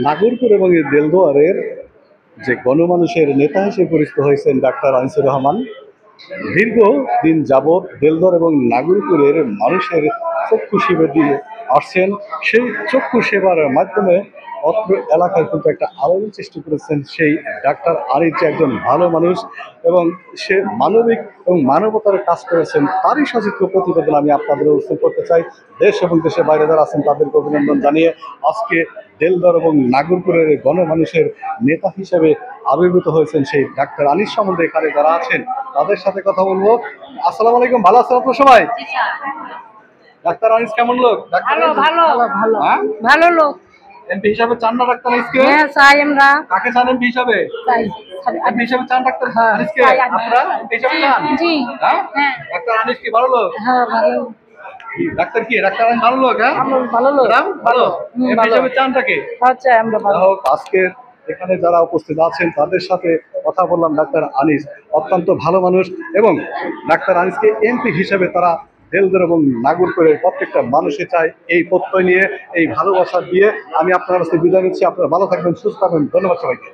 নাগরপুর এবং এই দেলদুয়ারের যে গণমানুষের নেতা হিসেবে পরিচিত হয়েছেন ডাক্তার আনিসুর রহমান, দীর্ঘদিন যাবৎ দেলদুয়ার এবং নাগরপুরের মানুষের চক্ষু সেবা দিয়ে আসছেন। সেই চক্ষু সেবার মাধ্যমে অত্র এলাকায় কিন্তু একটা আলোড়ন সৃষ্টি করেছেন সেই ডাক্তার আনিস, যে একজন ভালো মানুষ এবং সে মানবিক এবং মানবতার কাজ করেছেন, তারই সচিত্র প্রতিবেদন আমি আপনাদের উপস্থিত করতে চাই। দেশ এবং দেশের বাইরে যারা আছেন তাদেরকে অভিনন্দন জানিয়ে আজকে দেলদুয়ার এবং নাগরপুরের গণমানুষের নেতা হিসেবে আবির্ভূত হয়েছেন সেই ডাক্তার আনিস সম্বন্ধে এখানে যারা আছেন তাদের সাথে কথা বলবো। আসসালামু আলাইকুম, ভালো আছেন আপনার সবাই? ডাক্তার আনিস কেমন লোক? ভালো ভালো ভালো হ্যাঁ, ভালো লোক। এমপি হিসাবে চান না ডাক্তার আনিসকে? হ্যাঁ চাই আমরা। কাকে চান এমপি হিসাবে? চাই এমপি হিসাবে চান ডাক্তার আনিসকে? চাই। আপনারা এমপি হিসাবে চান? জি হ্যাঁ, হ্যাঁ ডাক্তার আনিস কি ভালো লোক? হ্যাঁ ভালো ডাক্তার কি ডাক্তার আনিস ভালো লোক? হ্যাঁ আমরা ভালো লোক। ম্যাডাম ভালো। এমপি ভালো। হিসাবে চান তাকে? হ্যাঁ চাই আমরা ভালো। হোক, আজকে এখানে যারা উপস্থিত আছেন তাদের সাথে কথা বললাম। ডাক্তার আনিস অত্যন্ত ভালো মানুষ এবং ডাক্তার আনিসকে এমপি হিসেবে তারা দেলদুয়ার এবং নাগরপুরের প্রত্যেকটা মানুষই চায়। এই প্রত্যয় নিয়ে, এই ভালোবাসা দিয়ে আমি আপনার কাছে বিদায় নিচ্ছি। আপনারা ভালো থাকবেন, সুস্থ থাকবেন। ধন্যবাদ সবাইকে।